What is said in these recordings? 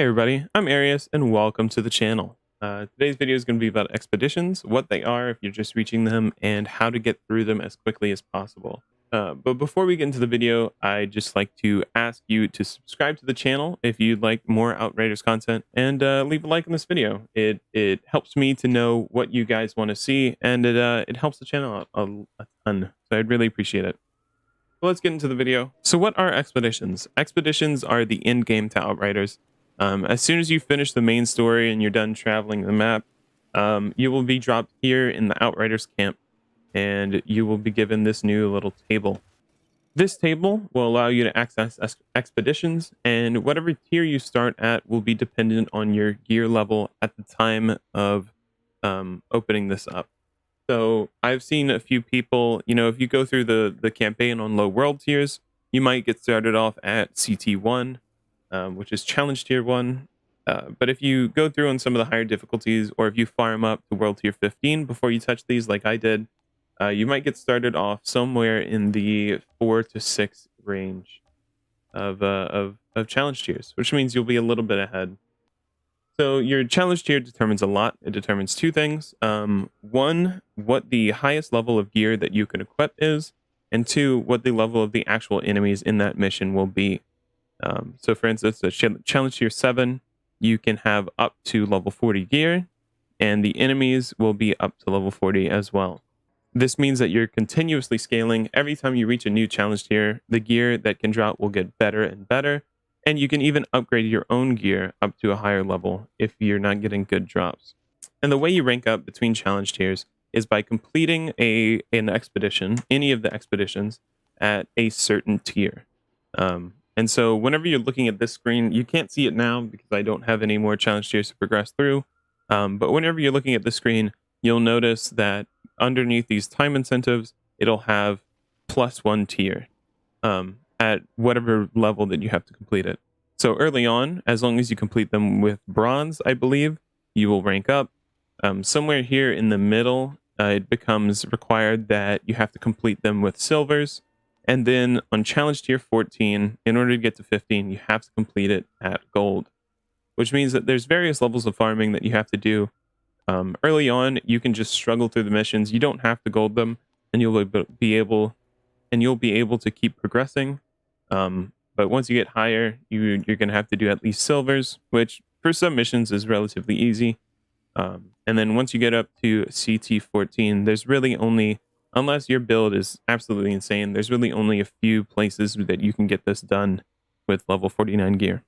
Hey everybody, I'm Arius and welcome to the channel. Today's video is going to be about expeditions, what they are if you're just reaching them, and how to get through them as quickly as possible. But before we get into the video, I'd just like to ask you to subscribe to the channel if you'd like more Outriders content, and leave a like in this video. It helps me to know what you guys want to see, and it helps the channel out a ton, so I'd really appreciate it. Well, let's get into the video. So what are expeditions? Expeditions are the end game to Outriders. As soon as you finish the main story and you're done traveling the map, you will be dropped here in the Outriders camp, and you will be given this new little table. This table will allow you to access expeditions, and whatever tier you start at will be dependent on your gear level at the time of opening this up. So I've seen a few people, if you go through the campaign on low world tiers, you might get started off at CT1, which is challenge tier 1. But if you go through on some of the higher difficulties, or if you farm up to world tier 15 before you touch these like I did, you might get started off somewhere in the 4 to 6 range of challenge tiers, which means you'll be a little bit ahead. So your challenge tier determines a lot. It determines two things. One, what the highest level of gear that you can equip is, and two, what the level of the actual enemies in that mission will be. So for instance, at challenge tier 7, you can have up to level 40 gear, and the enemies will be up to level 40 as well. This means that you're continuously scaling. Every time you reach a new challenge tier, the gear that can drop will get better and better, and you can even upgrade your own gear up to a higher level if you're not getting good drops. And the way you rank up between challenge tiers is by completing an expedition, any of the expeditions, at a certain tier. And so whenever you're looking at this screen, you can't see it now because I don't have any more challenge tiers to progress through. But whenever you're looking at the screen, you'll notice that underneath these time incentives, it'll have +1 tier at whatever level that you have to complete it. So early on, as long as you complete them with bronze, I believe, you will rank up. Somewhere here in the middle, it becomes required that you have to complete them with silvers. And then on challenge tier 14, in order to get to 15, you have to complete it at gold, which means that there's various levels of farming that you have to do. Early on, you can just struggle through the missions. You don't have to gold them, and you'll be able to keep progressing. But once you get higher, you're going to have to do at least silvers, which for some missions is relatively easy. And then once you get up to CT14, there's really only, unless your build is absolutely insane, there's really only a few places that you can get this done with level 49 gear.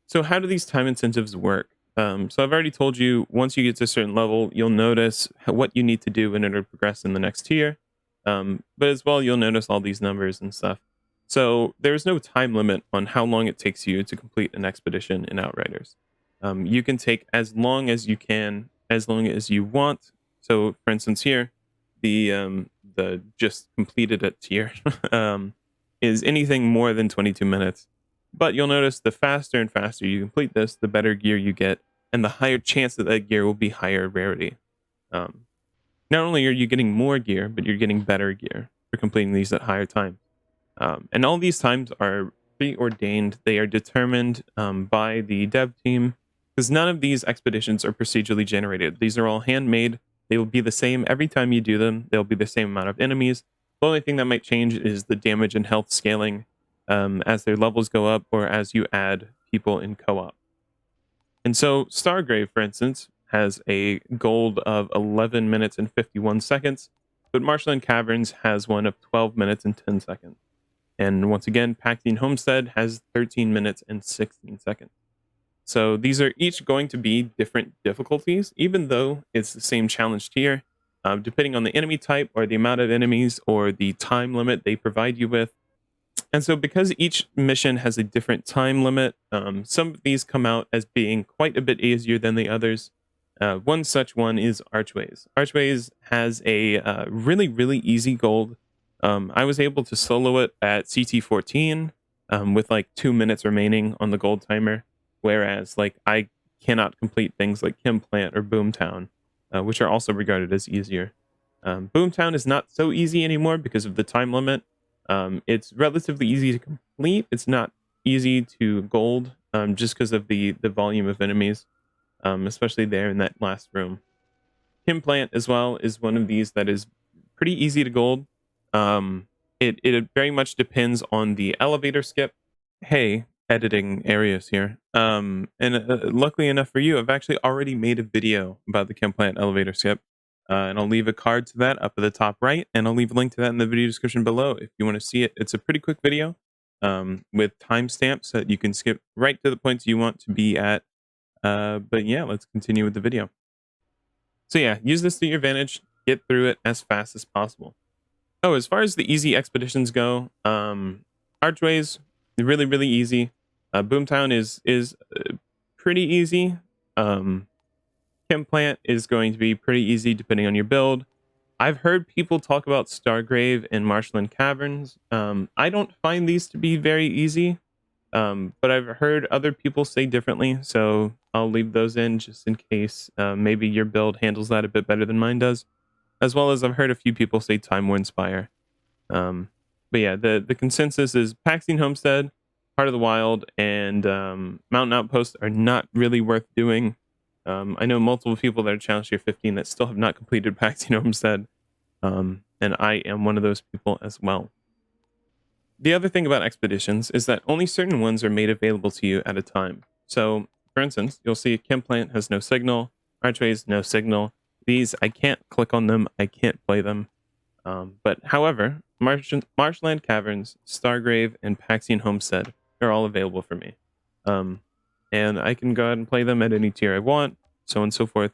So how do these time incentives work? So I've already told you, once you get to a certain level, you'll notice what you need to do in order to progress in the next tier. But as well, you'll notice all these numbers and stuff. So there's no time limit on how long it takes you to complete an expedition in Outriders. You can take as long as you can, as long as you want. So for instance here, the just completed it tier is anything more than 22 minutes. But you'll notice the faster and faster you complete this, the better gear you get, and the higher chance that that gear will be higher rarity. Not only are you getting more gear, but you're getting better gear for completing these at higher time. And all these times are preordained. They are determined by the dev team, because none of these expeditions are procedurally generated. These are all handmade. They will be the same every time you do them. They'll be the same amount of enemies. The only thing that might change is the damage and health scaling as their levels go up, or as you add people in co-op. And so Stargrave, for instance, has a gold of 11 minutes and 51 seconds, but Marshland Caverns has one of 12 minutes and 10 seconds. And once again, Pactine Homestead has 13 minutes and 16 seconds. So these are each going to be different difficulties, even though it's the same challenge tier, depending on the enemy type or the amount of enemies or the time limit they provide you with. And so because each mission has a different time limit, some of these come out as being quite a bit easier than the others. One such one is Archways. Archways has a really, really easy gold. I was able to solo it at CT14 with like 2 minutes remaining on the gold timer, whereas like I cannot complete things like Chem Plant or Boomtown, which are also regarded as easier. Boomtown is not so easy anymore because of the time limit. It's relatively easy to complete. It's not easy to gold. just because of the volume of enemies, especially there in that last room. Chem Plant as well is one of these that is pretty easy to gold. It very much depends on the elevator skip. Hey, editing areas here. And luckily enough for you, I've actually already made a video about the Chem Plant elevator skip. And I'll leave a card to that up at the top right, and I'll leave a link to that in the video description below if you want to see it. It's a pretty quick video with timestamps so that you can skip right to the points you want to be at. But yeah, let's continue with the video. So yeah, use this to your advantage. Get through it as fast as possible. Oh, as far as the easy expeditions go, Archways, really, really easy. Boomtown is pretty easy. Chem Plant is going to be pretty easy depending on your build. I've heard people talk about Stargrave and Marshland Caverns. I don't find these to be very easy, but I've heard other people say differently, so I'll leave those in just in case maybe your build handles that a bit better than mine does. As well as I've heard a few people say Time Worn Spire. But yeah, the consensus is Paxine Homestead, Heart of the Wild, and Mountain Outpost are not really worth doing. I know multiple people that are Challenge Tier 15 that still have not completed Paxine Homestead, and I am one of those people as well. The other thing about expeditions is that only certain ones are made available to you at a time. So, for instance, you'll see Chem Plant has no signal, Archways no signal. These, I can't click on them, I can't play them. But however, Marshland Caverns, Stargrave, and Paxine Homestead are all available for me. And I can go ahead and play them at any tier I want, so on and so forth.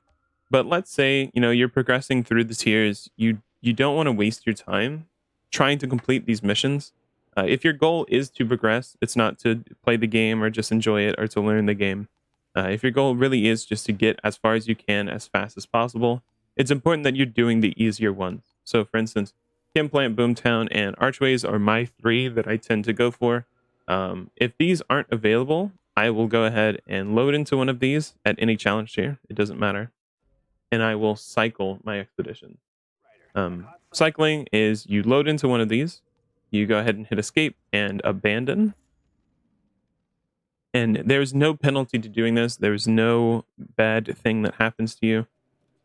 But let's say, you know, you're progressing through the tiers, you don't want to waste your time trying to complete these missions. If your goal is to progress, it's not to play the game or just enjoy it or to learn the game. If your goal really is just to get as far as you can as fast as possible, it's important that you're doing the easier ones. So for instance, Chem Plant, Boomtown, and Archways are my 3 that I tend to go for. If these aren't available, I will go ahead and load into one of these at any challenge tier. It doesn't matter. And I will cycle my expedition. Cycling is you load into one of these, you go ahead and hit escape and abandon. And there's no penalty to doing this. There's no bad thing that happens to you.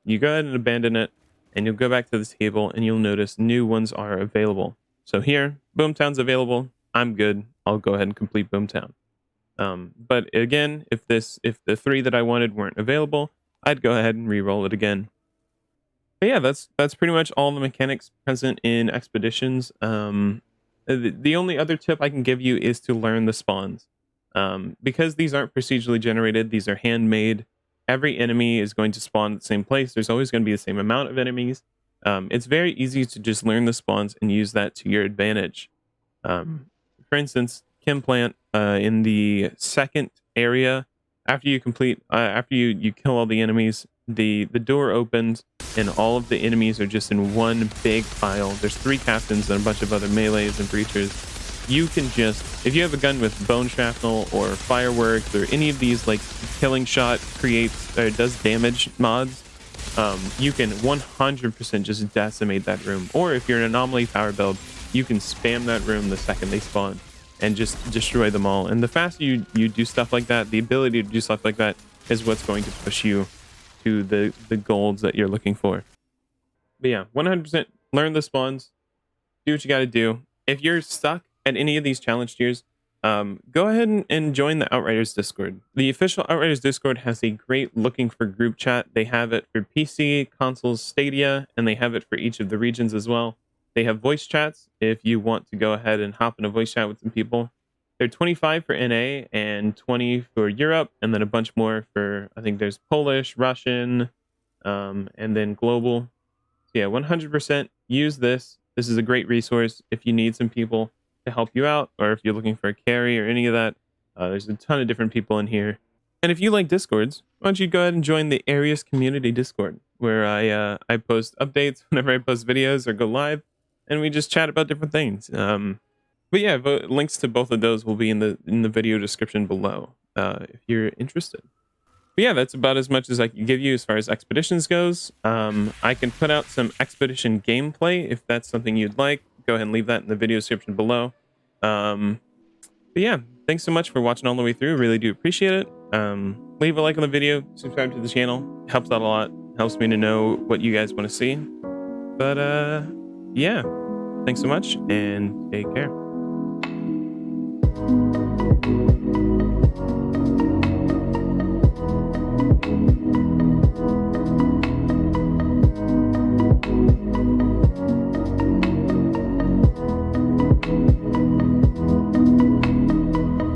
You go ahead and abandon it, and you'll go back to the table, and you'll notice new ones are available. So here, Boomtown's available. I'm good. I'll go ahead and complete Boomtown. But again, if the 3 that I wanted weren't available, I'd go ahead and re-roll it again. But yeah, that's pretty much all the mechanics present in expeditions. The only other tip I can give you is to learn the spawns. Because these aren't procedurally generated, these are handmade. Every enemy is going to spawn at the same place. There's always going to be the same amount of enemies. It's very easy to just learn the spawns and use that to your advantage. For instance, Chem Plant in the second area, after you complete, after you kill all the enemies, the door opens and all of the enemies are just in one big pile. There's 3 captains and a bunch of other melees and breachers. You can just, if you have a gun with bone shrapnel or fireworks or any of these like killing shot creates or does damage mods, you can 100% just decimate that room. Or if you're an anomaly power build, you can spam that room the second they spawn and just destroy them all. And the faster you do stuff like that, the ability to do stuff like that is what's going to push you to the golds that you're looking for. But yeah, 100% learn the spawns, do what you got to do. If you're stuck at any of these challenge tiers, go ahead and join the Outriders Discord. The official Outriders Discord has a great looking for group chat. They have it for PC, consoles, Stadia, and they have it for each of the regions as well. They have voice chats if you want to go ahead and hop in a voice chat with some people. They're 25 for NA and 20 for Europe, and then a bunch more for, I think there's Polish, Russian, and then global. So yeah, 100% use this. This is a great resource if you need some people to help you out, or if you're looking for a carry or any of that. There's a ton of different people in here. And if you like Discords, why don't you go ahead and join the Arius Community Discord, where I post updates whenever I post videos or go live, and we just chat about different things. But yeah, links to both of those will be in the video description below if you're interested. But yeah, that's about as much as I can give you as far as expeditions goes. I can put out some expedition gameplay if that's something you'd like. Go ahead and leave that in the video description below. But yeah, thanks so much for watching all the way through. Really do appreciate it. Leave a like on the video, subscribe to the channel. Helps out a lot. Helps me to know what you guys want to see. But yeah, thanks so much and take care.